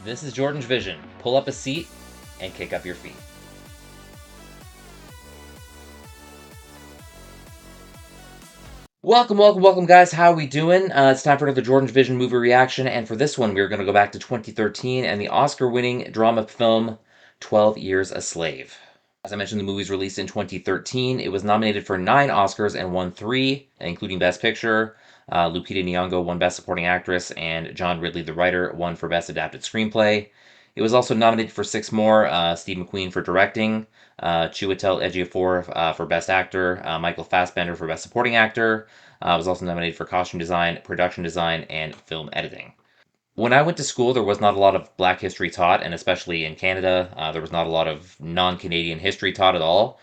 This is Jordan's Vision. Pull up a seat and kick up your feet. Welcome, guys. How are we doing? It's time for another Jordan's Vision movie reaction, and for this one, we're going to go back to 2013 and the Oscar-winning drama film 12 Years a Slave. As I mentioned, the movie was released in 2013. It was nominated for 9 Oscars and won 3, including Best Picture. Lupita Nyong'o won Best Supporting Actress, and John Ridley, the writer, won for Best Adapted Screenplay. It was also nominated for 6 more, Steve McQueen for directing, Chiwetel Ejiofor for Best Actor, Michael Fassbender for Best Supporting Actor. Was also nominated for costume design, production design, and film editing. When I went to school, there was not a lot of Black history taught, and especially in Canada, there was not a lot of non-Canadian history taught at all.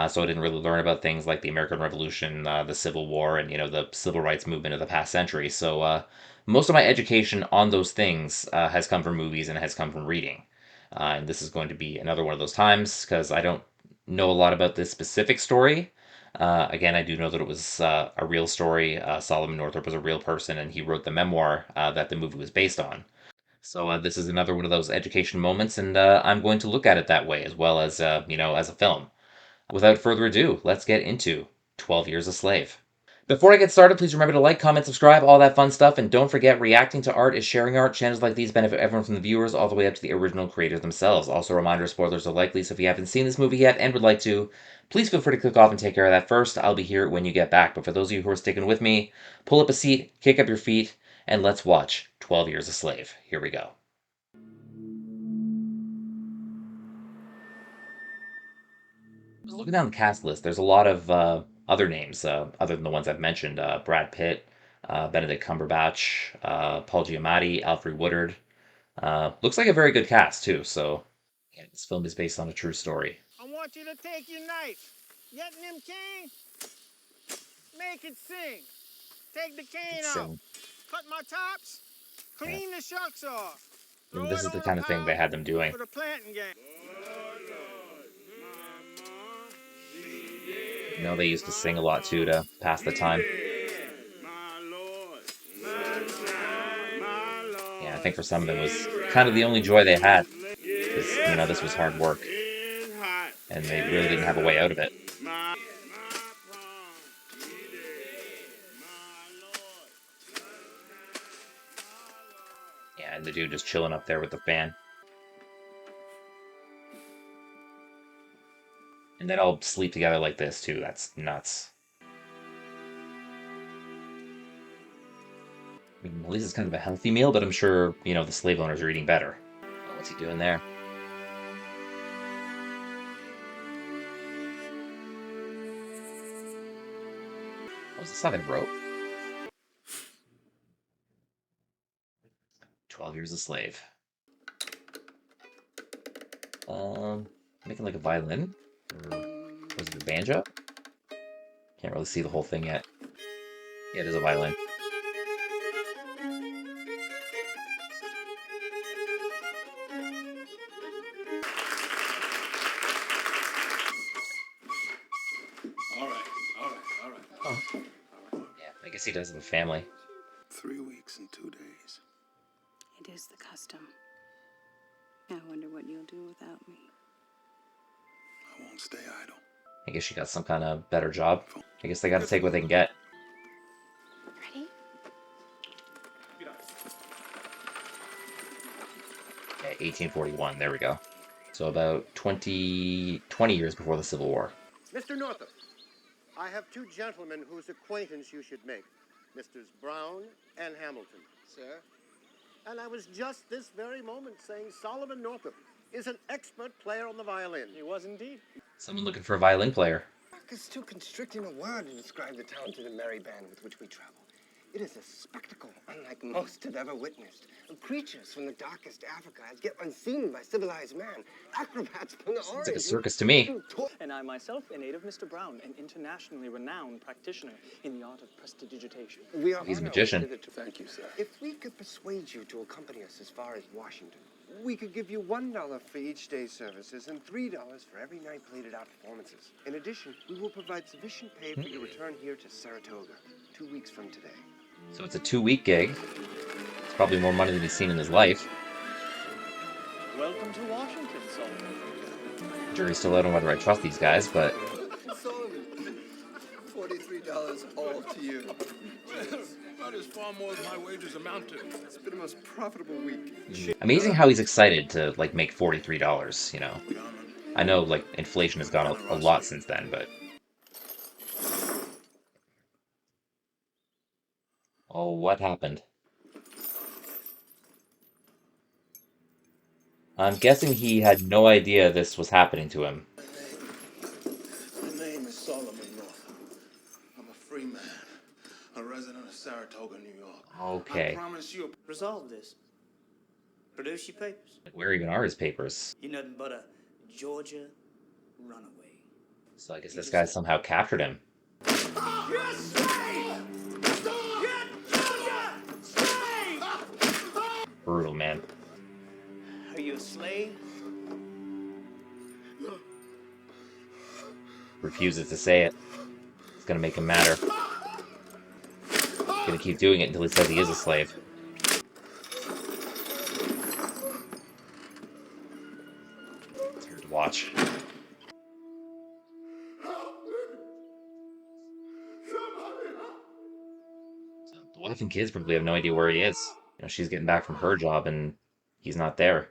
So I didn't really learn about things like the American Revolution, the Civil War, and the civil rights movement of the past century. So most of my education on those things has come from movies and has come from reading. And this is going to be another one of those times because I don't know a lot about this specific story. Again, I do know that it was a real story. Solomon Northup was a real person, and he wrote the memoir that the movie was based on. So this is another one of those education moments, and I'm going to look at it that way as well as as a film. Without further ado, let's get into 12 Years a Slave. Before I get started, please remember to like, comment, subscribe, all that fun stuff, and don't forget, reacting to art is sharing art. Channels like these benefit everyone from the viewers all the way up to the original creators themselves. Also, a reminder, spoilers are likely, so if you haven't seen this movie yet and would like to, please feel free to click off and take care of that first. I'll be here when you get back. But for those of you who are sticking with me, pull up a seat, kick up your feet, and let's watch 12 Years a Slave. Here we go. Looking down the cast list, there's a lot of other names other than the ones I've mentioned. Brad Pitt, Benedict Cumberbatch, Paul Giamatti, Alfred Woodard. Looks like a very good cast too. So yeah, this film is based on a true story. I want you to take your knife, get in them cane, make it sing. Take the cane out, cut my tops, clean the shucks off. And this is the kind of thing they had them doing. For the planting game. They used to sing a lot too to pass the time. Yeah, I think for some of them it was kind of the only joy they had. Because, this was hard work. And they really didn't have a way out of it. Yeah, and the dude just chilling up there with the fan. And then all sleep together like this, too. That's nuts. I mean, at least it's kind of a healthy meal, but I'm sure, the slave owners are eating better. Oh, what's he doing there? What's the southern rope? 12 Years a Slave. Making like a violin? Or was it a banjo? Can't really see the whole thing yet. Yeah, it is a violin. All right. Oh. Yeah, I guess he does have a family. 3 weeks and 2 days. It is the custom. I wonder what you'll do without me. I won't stay idle. I guess she got some kind of better job. I guess they gotta take what they can get. Ready? Okay, 1841, there we go. So about 20 years before the Civil War. Mr. Northup, I have 2 gentlemen whose acquaintance you should make. Messrs. Brown and Hamilton. Sir? And I was just this very moment saying Solomon Northup is an expert player on the violin. He was indeed. Someone looking for a violin player. Is too constricting a word to describe the talented and merry band with which we travel. It is a spectacle unlike most have ever witnessed. Creatures from the darkest Africa as yet unseen by civilized man. Acrobats from the It's like a Orient. circus to me. And I myself, a native Mr. Brown, an internationally renowned practitioner in the art of prestidigitation. We are He's a honored magician. to thank you, sir. If we could persuade you to accompany us as far as Washington, we could give you $1 for each day's services and $3 for every night played at our performances. In addition, we will provide sufficient pay for your return here to Saratoga 2 weeks from today. So it's a 2-week gig. It's probably more money than he's seen in his life. Welcome to Washington, Solomon. Jury's still out on whether I trust these guys, but Solomon, $43 all to you. That is far more than my wages amount to. It's been the most profitable week. amazing how he's excited to like make $43, you know. I know like inflation has gone a lot since then, but oh, what happened? I'm guessing he had no idea this was happening to him. My name is Solomon Northup. I'm a free man, a resident of Saratoga, New York. Okay. I promise you. Resolve this. Produce your papers. Where even are his papers? You're nothing but a Georgia runaway. So I guess this guy somehow captured him. Brutal, man. Are you a slave? Refuses to say it. It's gonna make him madder. Gonna keep doing it until he says he is a slave. It's hard to watch. The wife and kids probably have no idea where he is. You know, she's getting back from her job and he's not there.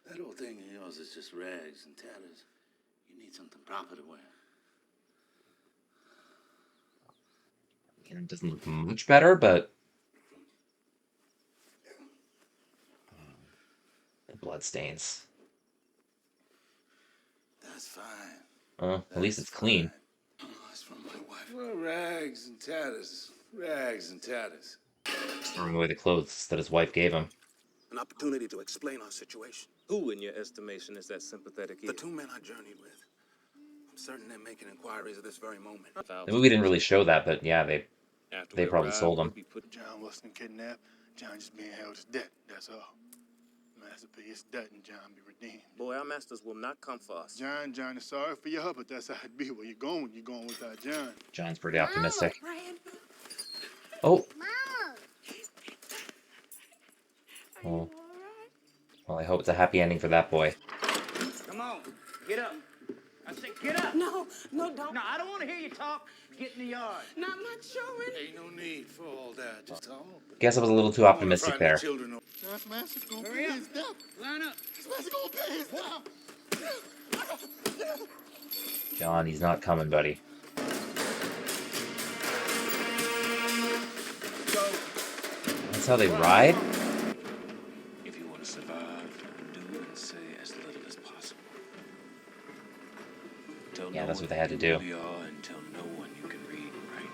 That old thing of yours is just rags and tatters. You need something proper to wear. It doesn't look much better, but the blood stains. That's fine. At least it's clean. Oh, it's from my wife. Well, rags and tatters. Rags and tatters. Throwing away the clothes that his wife gave him. An opportunity to explain our situation. Who, in your estimation, is that sympathetic The two men I journeyed with. I'm certain they're making inquiries at this very moment. The movie didn't really show that, but yeah, they probably sold him. John wasn't kidnapped. John just being held as debt. That's all. Master pay his debt and John be redeemed. Boy, our masters will not come for us. John is sorry for you, but that's how it be. Where you're going without John. John's pretty optimistic. Oh. Oh. Well, I hope it's a happy ending for that boy. Come on, get up. I said get up. No, don't. No, I don't want to hear you talk. Get in the yard. Not much showing. Ain't no need for all that. Just talk. Guess I was a little too optimistic there. John's master's gonna pay his debt. Line up. His master's gonna pay his debt. John, he's not coming, buddy. That's how they ride? If you want to survive, do and say as little as possible. Tell Yeah, no that's one what they had to who do. you really are and tell no one you can read and write.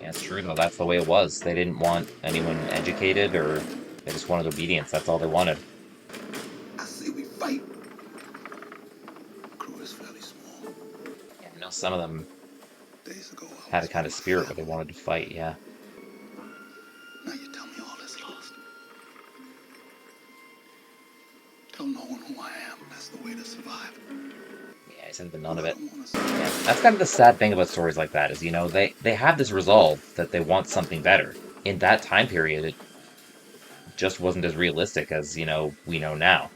Yeah, it's true though. That's the way it was. They didn't want anyone educated, or they just wanted obedience. That's all they wanted. I say we fight. Crew is fairly small. Yeah, I know some of them Days ago, I had a was kind of with my spirit where they family. wanted to fight. Yeah. Now you tell me all is lost. Tell no one who I am. That's the way to survive. Yeah, he said none of I it. don't wanna say- Yeah, that's kind of the sad thing about stories like that is, you know, they have this resolve that they want something better. In that time period, it just wasn't as realistic as, you know, we know now.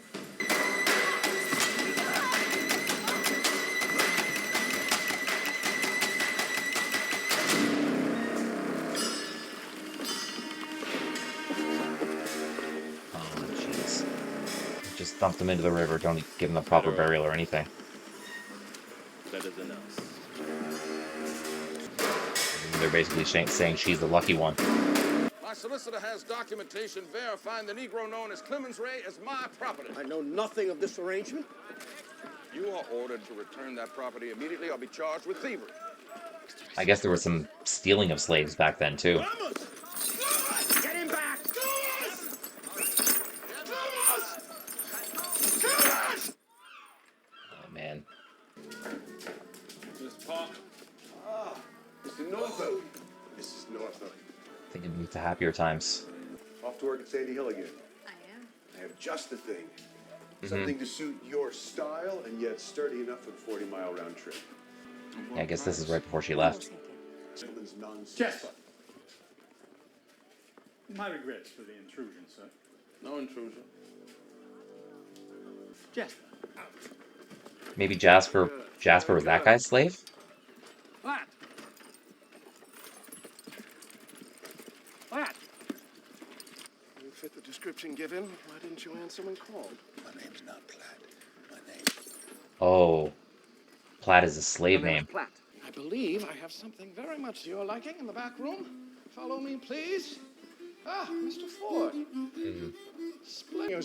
Oh, jeez. Just dumped them into the river, don't give them a proper burial or anything. Better than us. They're basically saying she's the lucky one. My solicitor has documentation verifying the Negro known as Clemens Ray as my property. I know nothing of this arrangement. You are ordered to return that property immediately or be charged with thievery. I guess there was some stealing of slaves back then, too. Get him back. Oh, man. Miss Parker. Mr. Northup. Mrs. Northup. I think it moved to happier times. Off to work at Sandy Hill again. I am. I have just the thing. Something to suit your style and yet sturdy enough for the 40-mile round trip. Yeah, I guess this is right before she left. Gentleman's nonsense. Jesper. My regrets for the intrusion, sir. No intrusion. Jasper. Maybe Jasper was that guy's slave? Flat. Flat. You fit the description given. Why didn't you answer when called? My name's not Platt. My name. Oh, Platt is a slave My name is name. Platt. I believe I have something very much to your liking in the back room. Follow me, please. Ah, Mr. Ford.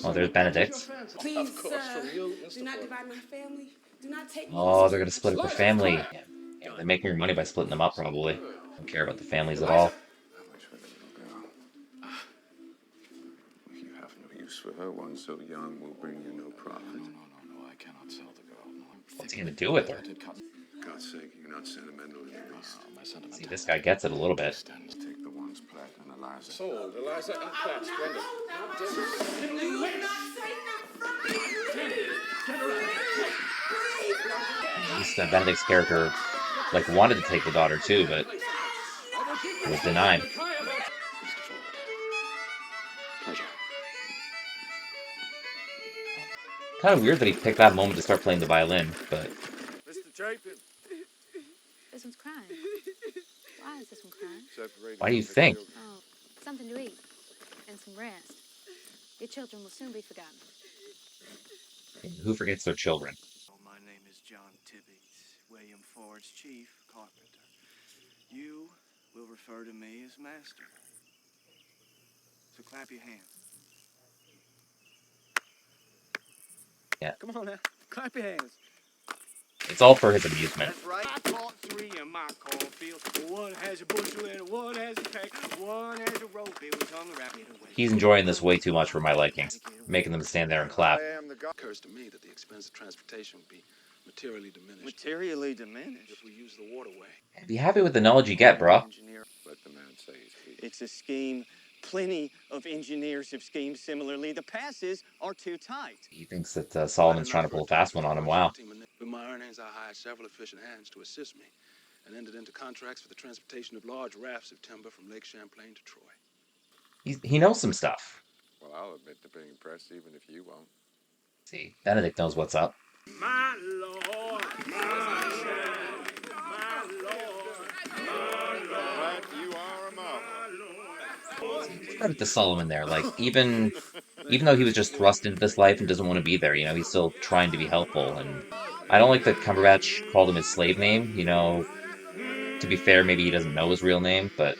Oh, there's Benedict. Please, Of course, sir, from you, do Mr. not Ford. divide my family. Do not take me Oh, as they're a gonna split up their Lights, family. quiet. Yeah, they make more money by splitting them up, probably. Don't care about the families at Eliza! all. How much for the little girl? If you have no use for her, one so young will bring you no profit. No, I cannot sell the girl. No, What's he gonna do with her? For God's sake, you're not sentimental in the least. My sentiment. See, this guy gets it a little bit. Take the ones Platt and Eliza. Sold, Eliza and Platt. Splendid. Do not take them from me. At least Benedict's character, like, wanted to take the daughter too, but it was denied. Mr. Ford. Pleasure. Kind of weird that he picked that moment to start playing the violin, but Mr. Chapin. This one's crying. Why is this one crying? Separated why do you from the think? children. Oh, something to eat and some rest. Your children will soon be forgotten. Who forgets their children? My name is John Tibbets, William Ford's chief carpenter. You will refer to me as master. So clap your hands. Yeah, Come on now. Clap your hands. it's all for his amusement. That's right. I caught 3 in my cornfield. One has a bushel and one has a peck. One has a rope. It was on the rabbit away. He's enjoying this way too much for my liking, making them stand there and clap. I am the God. It occurs to me that the expense of transportation would be materially diminished Materially diminished. if we use the waterway. Be happy with the knowledge you get, bro. Engineer. Let the man say his piece. It's a scheme. Plenty of engineers have schemed similarly. The passes are too tight. He thinks that Solomon's trying to pull a fast one on him. Wow. With my earnings, I hired several efficient hands to assist me and entered into contracts for the transportation of large rafts of timber from Lake Champlain to Troy. He knows some stuff. Well, I'll admit to being impressed even if you won't. See, Benedict knows what's up. My Lord, my Lord, my Lord, Platt, you are a marvel. Credit to Solomon there. Like, even though he was just thrust into this life and doesn't want to be there, he's still trying to be helpful. And I don't like that Cumberbatch called him his slave name. To be fair, maybe he doesn't know his real name, but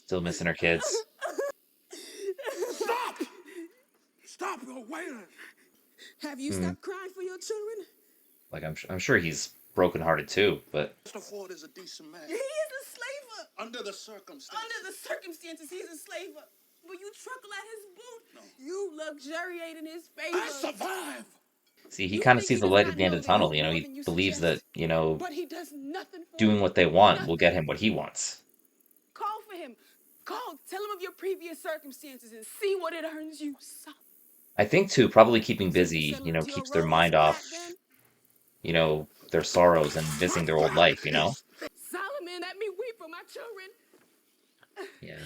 still missing her kids. Stop! Stop! You're wailing! Have you stopped crying for your children? Like, I'm sure he's brokenhearted too, but Mr. Ford is a decent man. He is a slaver. Under the circumstances. Under the circumstances, he's a slaver. But you truckle at his boot. No. You luxuriate in his favor. I survive! see, he kind of sees the light at the end of the tunnel. He believes that, But he does nothing for doing him. what they want will get him what he wants. Call for him. Call. Tell him of your previous circumstances and see what it earns you. I think too, probably keeping busy, keeps their mind off, their sorrows and missing their old life, Solomon, let me weep for my children. Yeah.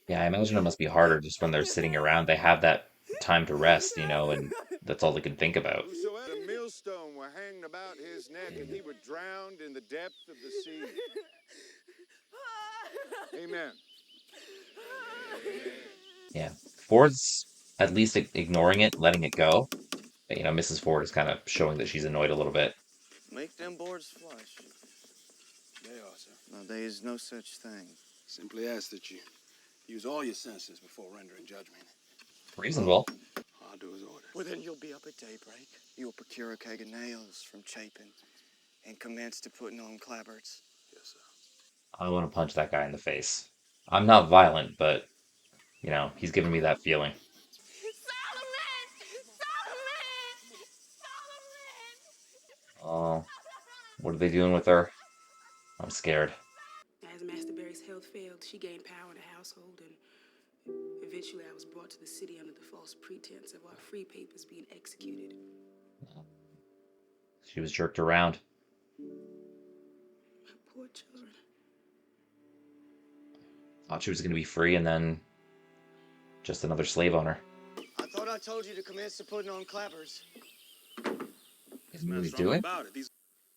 Yeah, I imagine it must be harder just when they're sitting around. They have that time to rest, and that's all they can think about. Whosoever a millstone were hanged about his neck, and he were drowned in the depth of the sea. Amen. Yeah. Ford's at least ignoring it, letting it go. But, Mrs. Ford is kind of showing that she's annoyed a little bit. Make them boards flush. They are, sir. No, there is no such thing. Simply ask that you use all your senses before rendering judgment. Reasonable. I'll do as ordered. Well, then you'll be up at daybreak. You'll procure a keg of nails from Chapin and commence to putting on clapboards. Yes, sir. I want to punch that guy in the face. I'm not violent, but, he's giving me that feeling. Oh, what are they doing with her? I'm scared. As Master Barry's health failed, she gained power in the household, and eventually I was brought to the city under the false pretense of our free papers being executed. She was jerked around. My poor children. Thought she was going to be free and then just another slave owner. I thought I told you to commence to putting on clappers. Isn't what he's doing?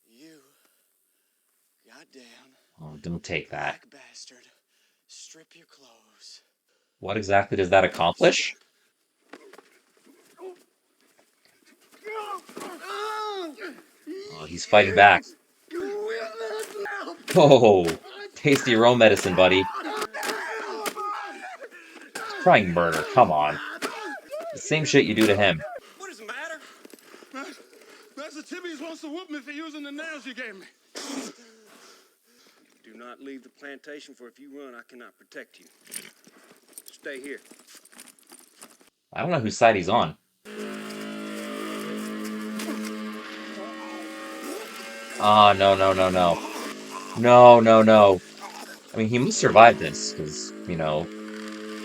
You, goddamn. Oh, don't take that. Black bastard. Strip your clothes. What exactly does that accomplish? Oh, he's fighting back. Oh, taste your own medicine, buddy. Trying murder, come on. The same shit you do to him. What does it matter? Master Tibbies wants to whoop me for using the nails you gave me. Do not leave the plantation, for if you run, I cannot protect you. Stay here. I don't know whose side he's on. Ah, no, no, no, no. No, no, no. I mean, he must survive this, because, you know,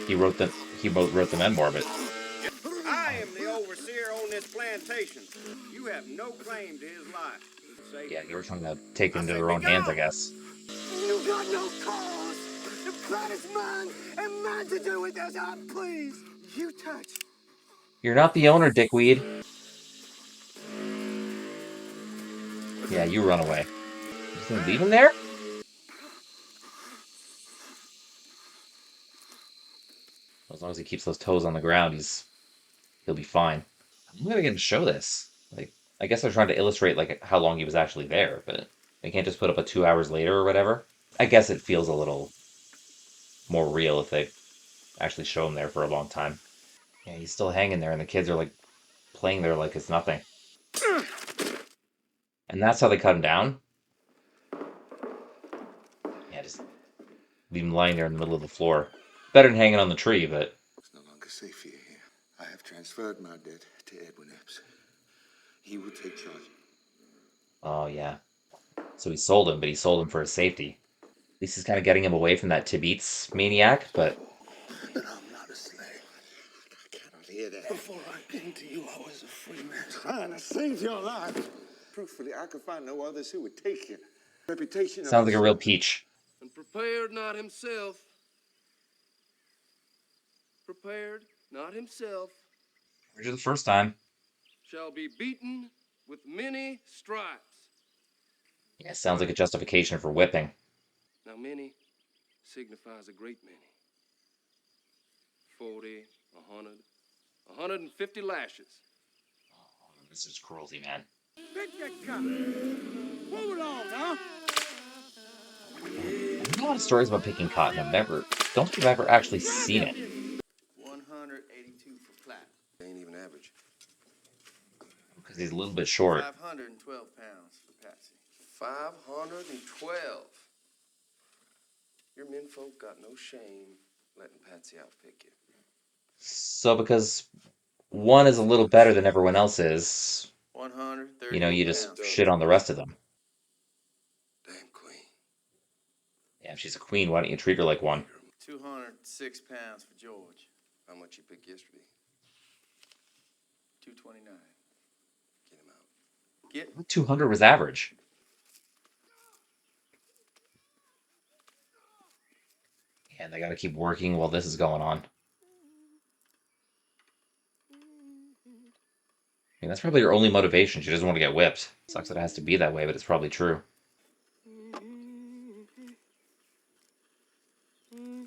he wrote the memoir, but... I am the overseer on this plantation. You have no claim to his life. Yeah, they were trying to take it into their own hands, I guess. You got no cause. The plan is mine, and mine to do with as I please. You touch. You're not the owner, dickweed. Yeah, you run away. Just gonna leave him there? As long as he keeps those toes on the ground, he'll be fine. I'm never gonna show this. Like, I guess they're trying to illustrate like how long he was actually there, but they can't just put up a 2 hours later or whatever. I guess it feels a little more real if they actually show him there for a long time. Yeah, he's still hanging there, and the kids are like playing there like it's nothing. And that's how they cut him down. Yeah, just leave him lying there in the middle of the floor. Better than hanging on the tree, but... It's no longer safe here. I have transferred my debt to Edwin Epps. He will take charge. Oh, yeah. So he sold him, but he sold him for his safety. At least he's kind of getting him away from that Tibeats maniac, but... And I'm not a slave. I cannot hear that. Before I came to you, I was a free man trying to save your life. Truthfully, I could find no others who would take you. Reputation Sounds like a real peach. And prepared not himself. Prepared not himself. Heard you the first time. Shall be beaten with many stripes. Yeah, sounds like a justification for whipping. Now many signifies a great many. 40, 100, 150 lashes. Oh, this is cruelty, man. Pick that cup. Move along, huh? There's a lot of stories about picking cotton. Don't think I've ever actually seen it. 182 for flat. Ain't even average. Because he's a little bit short. 512 pounds for Patsy. 512. Your menfolk got no shame letting Patsy outpick you. So because one is a little better than everyone else is, 130. you know, you just shit on the rest of them. Damn queen. Yeah, if she's a queen, why don't you treat her like one? 206 pounds for George. How much you picked yesterday? 229. Get him out. Get 200 was average. Yeah, they gotta keep working while this is going on. I mean, that's probably her only motivation. She doesn't want to get whipped. Sucks that it has to be that way, but it's probably true.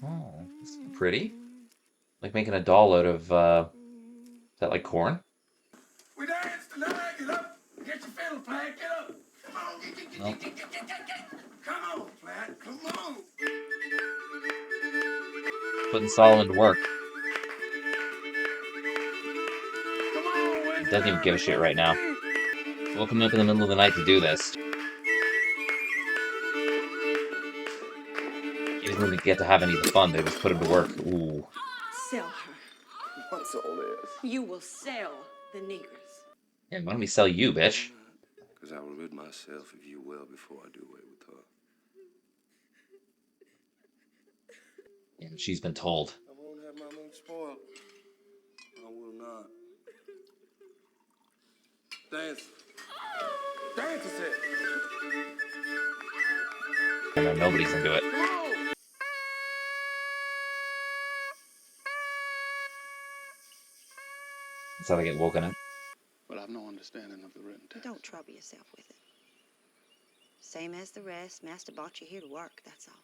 Oh, this is pretty. Like making a doll out of, is that like corn? We dance tonight. Get up. Get your fiddle, Platt. Get up. Come on. Come on, Platt. Come on. Putting Solomon to work. He doesn't even give a shit right now. Woke him up in the middle of the night to do this. He doesn't even get to have any of the fun. They just put him to work. Ooh. Sell her. What's all this? You will sell the niggers. Yeah, why don't we sell you, bitch? Because I will rid myself of you well before I do away with her. Yeah, she's been told. I won't have my mood spoiled. I will not. Dance. Dance, I said. I know nobody's into it. That's how they get woken up. But I've no understanding of the written text. Don't trouble yourself with it. Same as the rest. Master brought you here to work, that's all.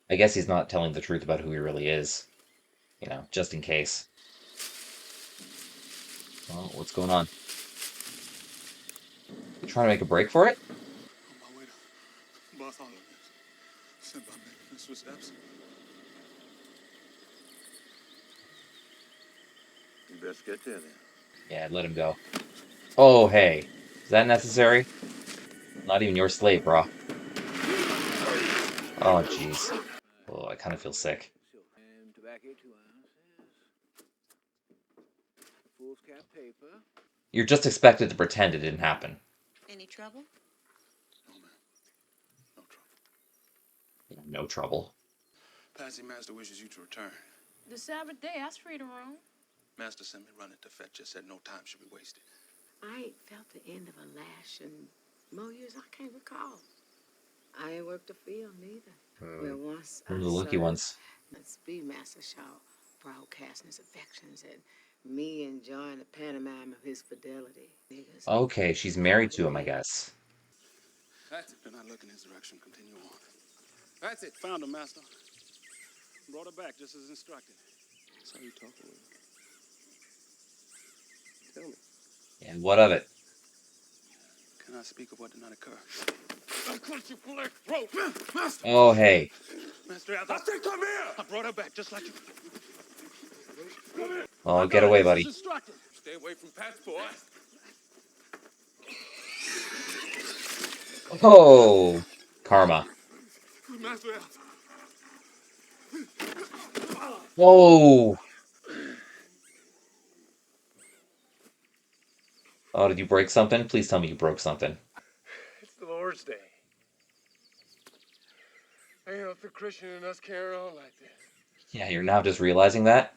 I guess he's not telling the truth about who he really is. You know, just in case. Well, what's going on? You trying to make a break for it? On my way to Bartholomew. Sent by Mistress Epps. You best get there then. Yeah, let him go. Oh, hey. Is that necessary? Not even your slave, bro. Oh, jeez. Oh, I kind of feel sick. Tobacco, 2 ounces. Foolscap paper. You're just expected to pretend it didn't happen. Any trouble? Yeah, no trouble. Patsy, Master wishes you to return. The Sabbath day, I was free to roam. Master sent me running to fetch you. Said no time should be wasted. I ain't felt the end of a lash in more years I can't recall. I ain't worked a field neither. Well, once One of the lucky ones. Let's be Master Shaw broadcasting his affections and me enjoying the pantomime of his fidelity. Niggas. Okay, she's married to him, I guess. That's it. Do not look in his direction. Continue on. That's it. Found him, Master. Brought her back just as instructed. So you talking with her? Tell me. And what of it? Can I speak of what did not occur? I'll cut your black throat, Master. Oh, hey. Master, I think come here. I brought her back just like you. Oh, get away, buddy. Stay away from Pat's boy. Oh, karma. Master, Whoa. Oh, did you break something? Please tell me you broke something. It's the Lord's Day. Ain't nothing Christian in us carry on like this. Yeah, you're now just realizing that?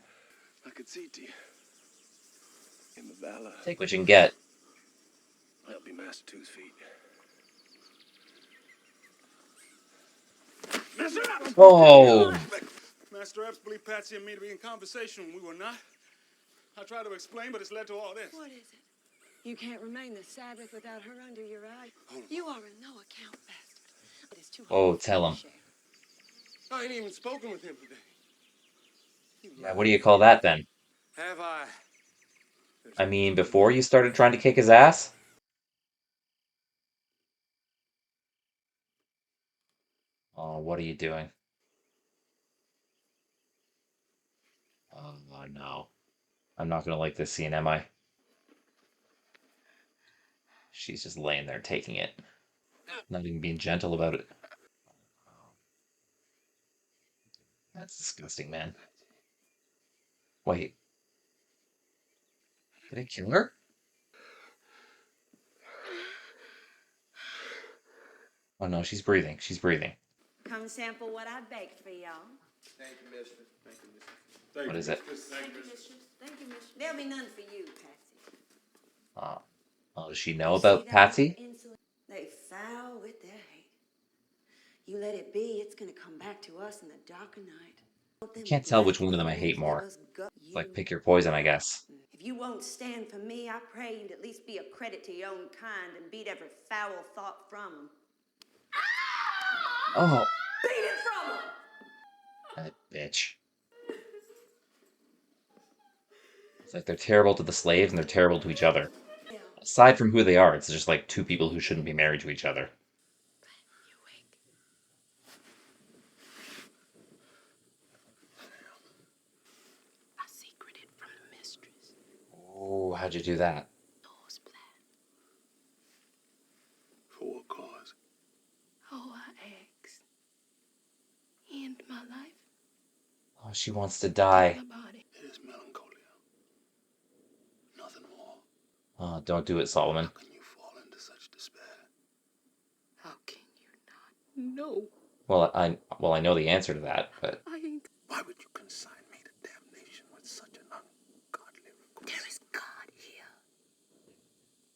I could see to you. In the valor. Take what you can get. I'll be Master to his feet. Oh. Master Epps believed Patsy and me to be in conversation when we were not. I tried to explain, but it's led to all this. What is it? You can't remain the Sabbath without her under your eye. You are a no account bastard. It is too hard Oh, for tell you him. to share. I ain't even spoken with him today. Yeah, what do you call that then? Have I? I mean, before you started trying to kick his ass? Oh, what are you doing? Oh, no. I'm not gonna like this scene, am I? She's just laying there taking it. Not even being gentle about it. That's disgusting, man. Wait. Did I kill her? Oh no, she's breathing. She's breathing. Come sample what I baked for y'all. Thank you, mister. Thank you, mister. What is it? Thank you, mistress. Thank you, mistress. There'll be none for you, Patsy. Oh, does she know about Patsy? They foul with their hate. You let it be, it's gonna come back to us in the dark of night. I can't tell which one of them I hate more. It's like pick your poison, I guess. If you won't stand for me, I pray you'd at least be a credit to your own kind and beat every foul thought from them. Oh, Beat it from them! that bitch. It's like they're terrible to the slaves and they're terrible to each other. Aside from who they are, it's just like two people who shouldn't be married to each other. I secreted from the mistress. Oh, how'd you do that? Nose plan. For what cause? Oh, I asked. End my life. Oh, she wants to die. It is melancholia. Nothing more. Oh, don't do it, Solomon. How can you fall into such despair? How can you not know? Well, I know the answer to that, but I ain't. Why would you consign me to damnation with such an ungodly request? There is God here.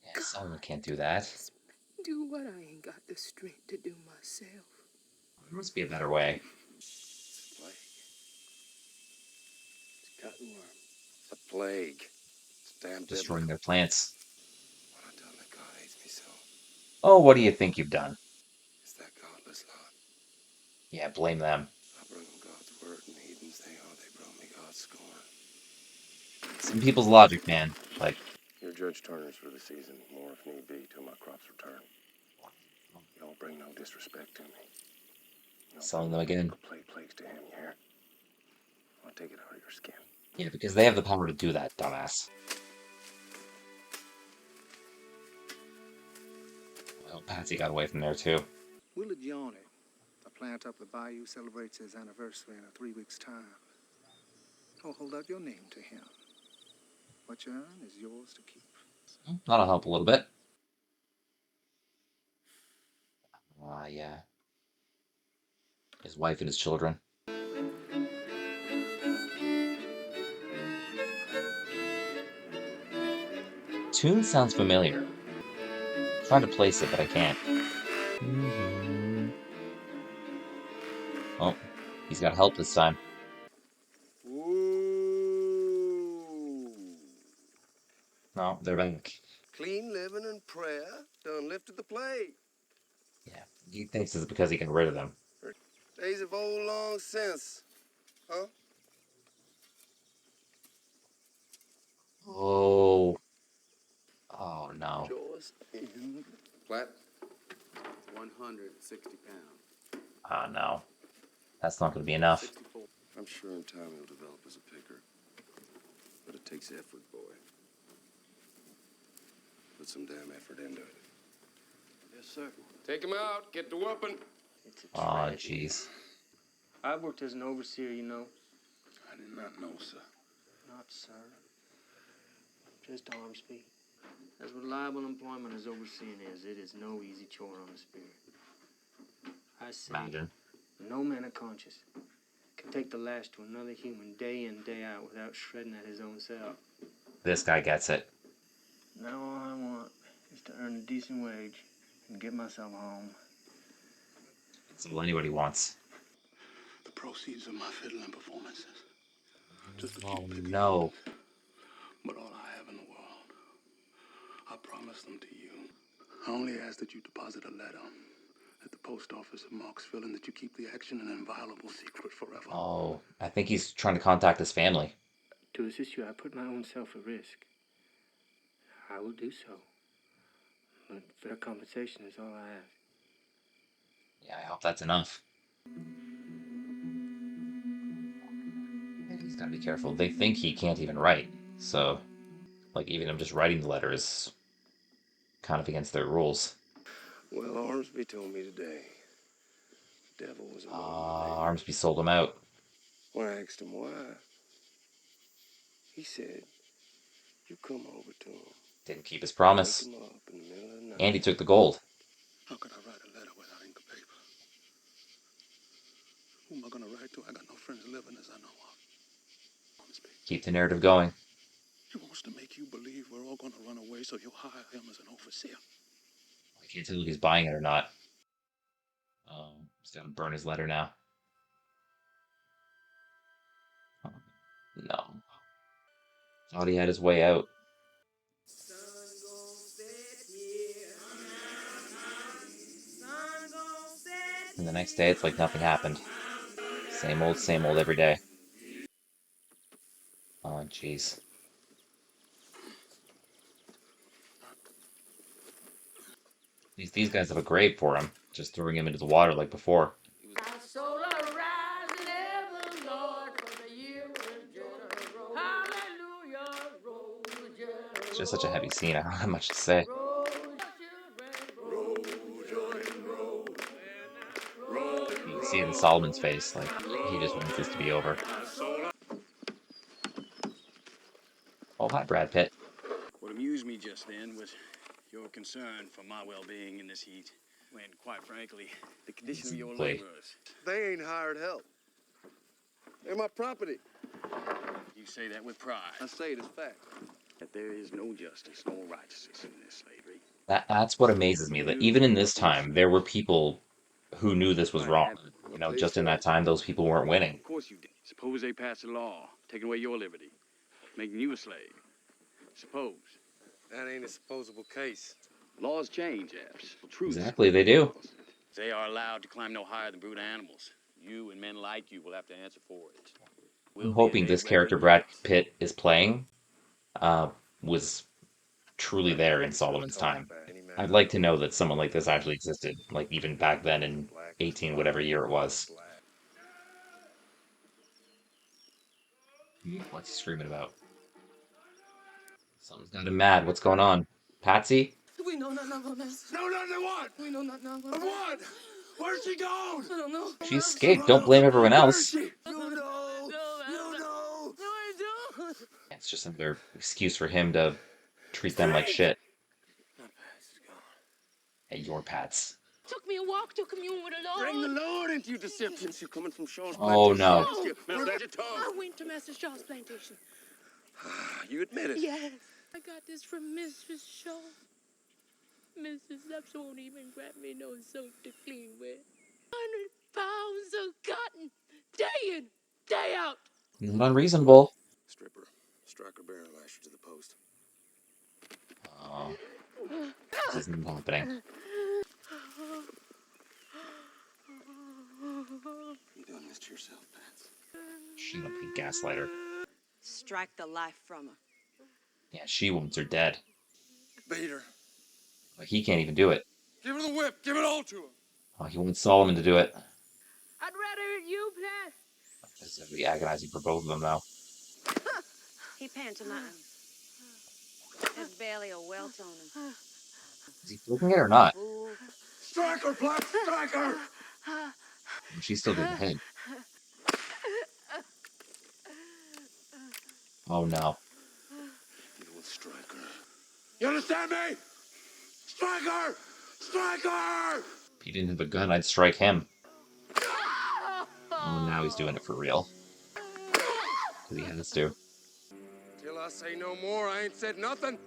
yeah, Solomon can't do that. Do what I ain't got the strength to do myself. There must be a better way. Plague. It's cottonworm. It's a plague. It's Damn destroying biblical. their plants. When I tell that God hates me so, Oh, what do you think you've done? it's that godless lot. Yeah, blame them. I bring them God's word, and heathens they are. They bring me God's scorn. Some people's logic, man. Like, Your Judge Turners for the season, more if need be, till my crops return. Y'all bring no disrespect to me. Y'all selling bring them again. play plagues to him, you hear? I'll take it out of your skin. Yeah, because they have the power to do that, dumbass. Well, Patsy got away from there, too. Willard Yawny, a plant up the bayou, celebrates his anniversary in 3 weeks' time. Oh, hold out your name to him. What you earn is yours to keep. That'll help a little bit. Yeah. His wife and his children. Tune sounds familiar. I'm trying to place it, but I can't. Oh, he's got help this time. No, they're back. Clean living and prayer done lifted the plague. Yeah, he thinks it's because he got rid of them. Days of old long since, huh? Oh. Oh, no. Jaws in. Flat. 160 pounds. Oh, no. That's not going to be enough. 64. I'm sure in time he'll develop as a picker. But it takes effort, boy. Put some damn effort into it. Yes, sir. Take him out. Get the weapon. Oh, jeez. I worked as an overseer, you know. I did not know, sir. Not, sir. Just Armsby. As reliable employment as overseeing is, it is no easy chore on the spirit. I say, Imagine. no man of conscience can take the lash to another human day in, day out without shredding at his own self. This guy gets it. Now all I want is to earn a decent wage and get myself home. That's all anybody wants. The proceeds of my fiddling performances. Just a few Oh, picky no. things, but all I have in the world. I promise them to you. I only ask that you deposit a letter at the post office of Marksville and that you keep the action an inviolable secret forever. Oh, I think he's trying to contact his family. To assist you, I put my own self at risk. I will do so. But fair compensation is all I ask. Yeah, I hope that's enough. He's got to be careful. They think he can't even write. So, like, even him just writing the letter is kind of against their rules. Well, Ormsby told me today. The devil was among Armsby sold him out. When I asked him why, he said, you come over to him. Didn't keep his promise. Wake him up in the middle of the night. And he took the gold. How could I write a letter without ink or paper? Who am I going to write to? I got no friends living as I know of. Ormsby. Keep the narrative going. He wants to make you believe we're all going to run away, so you'll hire him as an overseer. I can't tell if he's buying it or not. He's got to burn his letter now. Oh, no. Thought he had his way out. And the next day, it's like nothing happened. Same old every day. Oh, jeez. These guys have a grave for him. Just throwing him into the water like before. It's just such a heavy scene. I don't have much to say. You can see it in Solomon's face. Like, he just wants this to be over. Oh, hi, Brad Pitt. What amused me just then was your concern for my well-being in this heat. When, quite frankly, the condition of your Exactly. laborers. They ain't hired help. They're my property. You say that with pride. I say it as fact. That there is no justice nor righteousness in this slavery. That's what amazes me. That even in this time, there were people who knew this was wrong. You know, just in that time, those people weren't winning. Of course you did. Suppose they passed a law, taking away your liberty, making you a slave. Suppose. That ain't a supposable case. Laws change, Epps. Exactly, they do. They are allowed to climb no higher than brute animals. You and men like you will have to answer for it. I'm hoping this character Brad Pitt is playing was truly there in Solomon's time. I'd like to know that someone like this actually existed, like even back then in 18 whatever year it was. What's he screaming about? Something's got him mad. What's going on? Patsy? We know nothing of her, Master. No, nothing what? We know nothing of her. Of what? Where's she gone? I don't know. She escaped. Don't blame everyone Where is else. she? You know. You know. No, I don't. It's just another excuse for him to treat them like shit. Hey, your Pats. Took me a walk to commune with the Lord. Bring the Lord into your deceptions. You're coming from Shaw's Oh, no. I went to Master Shaw's plantation. You admit it. Yes. I got this from Mistress Shaw. Mrs. Epps won't even grant me no soap to clean with. 100 pounds of cotton, day in, day out. Not unreasonable. Stripper, Striker Barron lashed you to the post. Oh, this isn't happening. You doing this to yourself, Pats? Shut up, you gaslighter. Strike the life from her. Yeah, she wants her dead. Beat her. But he can't even do it. Give her the whip. Give it all to her. Oh, he wants Solomon to do it. I'd rather you play. This is going to be agonizing for both of them, though. He pantomimes. His belly a welt on him. Is he flipping it or not? Strike her, Platt! Strike her! She's still getting ahead. Oh, no. You will strike her. You understand me? Strike her! Strike her! If he didn't have a gun, I'd strike him. Oh, now he's doing it for real. Because he has to. Till I say no more, I ain't said nothing.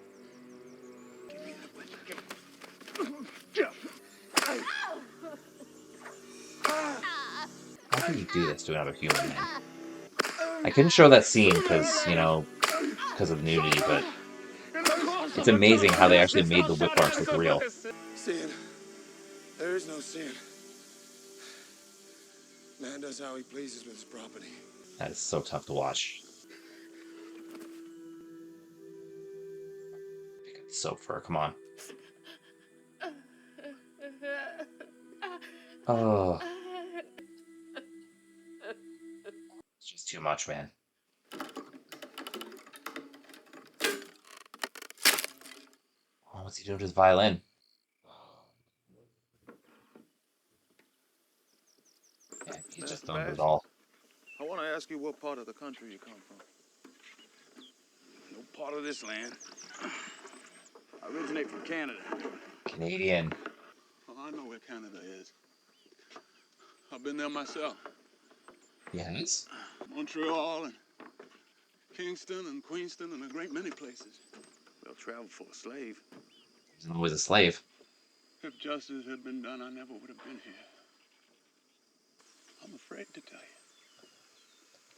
How can you do this to another human man? I couldn't show that scene because, you know, because of nudity, but it's amazing how they actually made the whip marks look real. Sin. There is no sin. Man does how he pleases with his property. That is so tough to watch. Soap for her, come on. Oh. It's just too much, man. Oh, what's he doing to his violin? Yeah, he's just done it all. I want to ask you what part of the country you come from. No part of this land. I originate from Canada. Canadian. Oh, I know where Canada is. I've been there myself. Yes? Montreal and Kingston and Queenston and a great many places. Well traveled for a slave. He's always a slave. If justice had been done, I never would have been here. I'm afraid to tell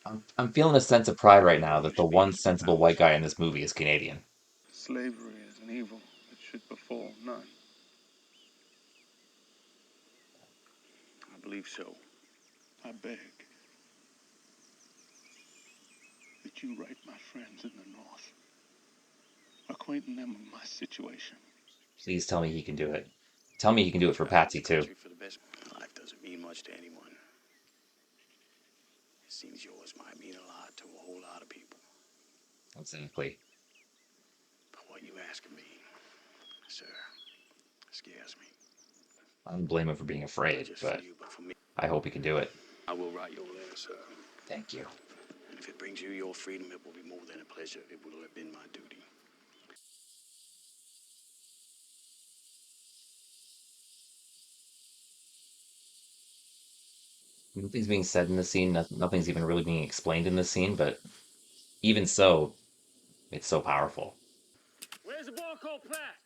you. I'm feeling a sense of pride right now that the one sensible white guy in this movie is Canadian. Slavery is an evil that should befall none. I believe so. I beg that you write my friends in the North, acquainting them with my situation. Please tell me he can do it. Tell me he can do it for Patsy, too. For the best. Life doesn't mean much to anyone. It seems yours might mean a lot to a whole lot of people. Exactly. But what you asking me, sir, scares me. I don't blame him for being afraid, but I hope he can do it. I will write your letter, sir. Thank you. And if it brings you your freedom, it will be more than a pleasure. It will have been my duty. Nothing's being said in the scene. Nothing's even really being explained in the scene, but even so, it's so powerful. Where's a boy called Platt?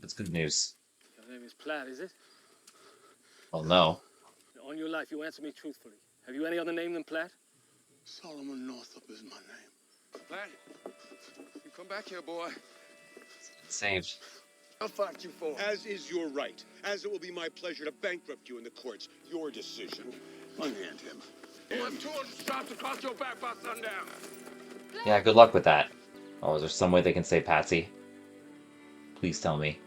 That's good news. Your name is Platt, is it? Well, no. On your life, you answer me truthfully. Have you any other name than Platt? Solomon Northup is my name. Lad, you come back here, boy. Saved. I'll fight you for. As is your right. As it will be my pleasure to bankrupt you in the courts. Your decision. Unhand him. You have 200 shots across your back by sundown. Yeah, good luck with that. Oh, is there some way they can say Patsy? Please tell me.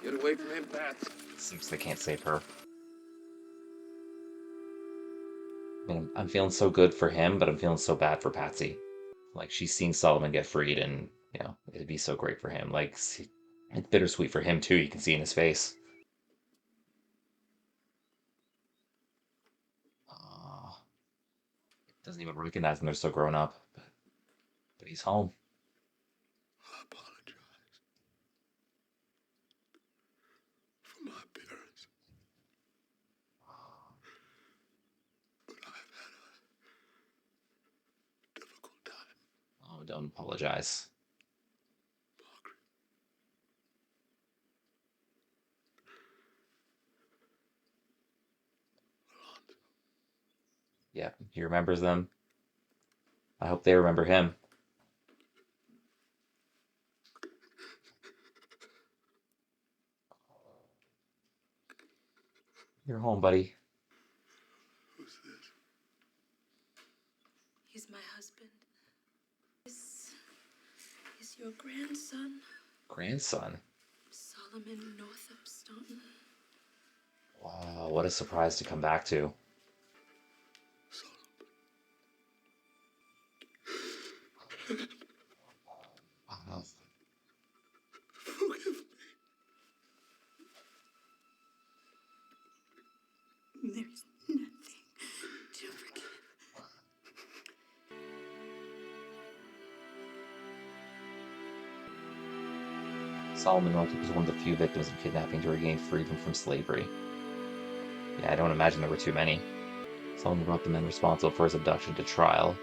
Get away from him, Pats. Seems they can't save her. I mean, I'm feeling so good for him, but I'm feeling so bad for Patsy. Like, she's seen Solomon get freed, and, you know, it'd be so great for him. Like, it's bittersweet for him, too. You can see in his face. Doesn't even recognize him. They're so grown up. But he's home. I apologize for my appearance. But I've had a difficult time. Oh, don't apologize. Yeah, he remembers them. I hope they remember him. You're home, buddy. Who's this? He's my husband. This is your grandson, Grandson. Solomon Northup Staunton. Wow, what a surprise to come back to. Wow. Forgive me. There's nothing to forgive. Solomon Northup was one of the few victims of kidnapping to regain freedom from slavery. Yeah, I don't imagine there were too many. Solomon brought the men responsible for his abduction to trial.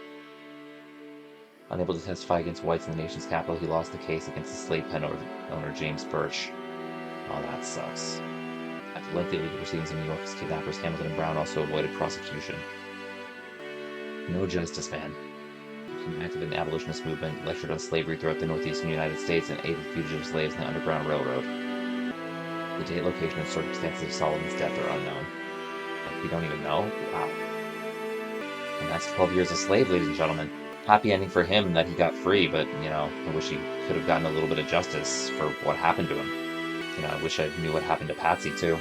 Unable to testify against whites in the nation's capital, he lost the case against the slave pen owner James Birch. Oh, that sucks. After lengthy legal proceedings in New York, his kidnappers Hamilton and Brown also avoided prosecution. No justice, man. He became active in the abolitionist movement, lectured on slavery throughout the northeastern United States, and aided fugitive slaves in the Underground Railroad. The date, location, and circumstances of Solomon's death are unknown. Like, we don't even know? Wow. And that's 12 years a slave, ladies and gentlemen. Happy ending for him that he got free, but, you know, I wish he could have gotten a little bit of justice for what happened to him. You know, I wish I knew what happened to Patsy, too.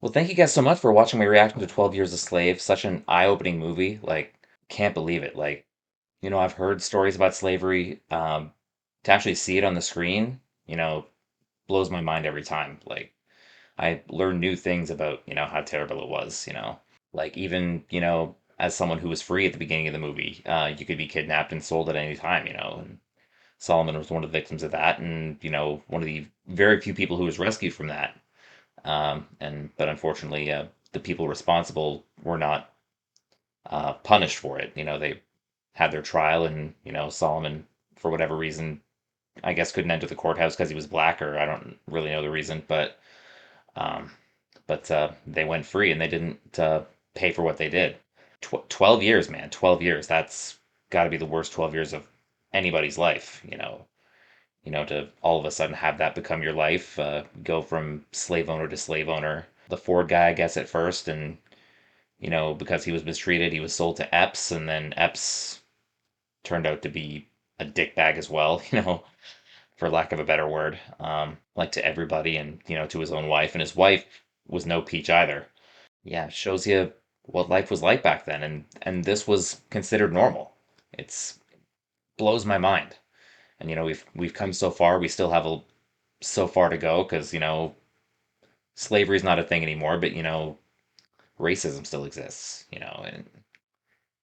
Well, thank you guys so much for watching my reaction to 12 Years a Slave. Such an eye-opening movie. Like, can't believe it. Like, you know, I've heard stories about slavery. To actually see it on the screen, you know, blows my mind every time. Like, I learn new things about, you know, how terrible it was, you know. Like, even, you know, as someone who was free at the beginning of the movie, you could be kidnapped and sold at any time, you know. And Solomon was one of the victims of that, and, you know, one of the very few people who was rescued from that. But unfortunately, the people responsible were not punished for it. You know, they had their trial, and, you know, Solomon, for whatever reason, I guess couldn't enter the courthouse because he was black, or I don't really know the reason, um, but they went free, and they didn't pay for what they did. 12 years, man, 12 years. That's got to be the worst 12 years of anybody's life, you know. You know, to all of a sudden have that become your life, go from slave owner to slave owner. The Ford guy, I guess, at first, and, you know, because he was mistreated, he was sold to Epps, and then Epps turned out to be a dickbag as well, you know, for lack of a better word, like to everybody, and, you know, to his own wife, and his wife was no peach either. Yeah, shows you what life was like back then, and this was considered normal. It's blows my mind. And, you know, we've come so far. We still have so far to go, because, you know, slavery is not a thing anymore, but, you know, racism still exists, you know,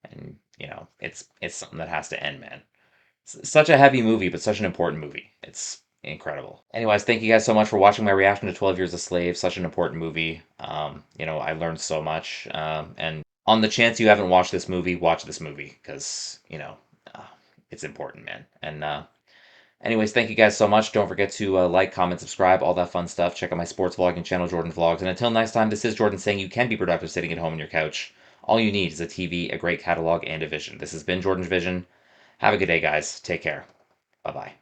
and you know, it's something that has to end, man. Such a heavy movie, but such an important movie. It's incredible. Anyways, thank you guys so much for watching my reaction to 12 Years a Slave. Such an important movie. You know, I learned so much. And on the chance you haven't watched this movie, watch this movie, because, you know, it's important, man. Anyways, thank you guys so much. Don't forget to like, comment, subscribe, all that fun stuff. Check out my sports vlogging channel, Jordan Vlogs. And until next time, this is Jordan saying you can be productive sitting at home on your couch. All you need is a TV, a great catalog, and a vision. This has been Jordan's Vision. Have a good day, guys. Take care. Bye-bye.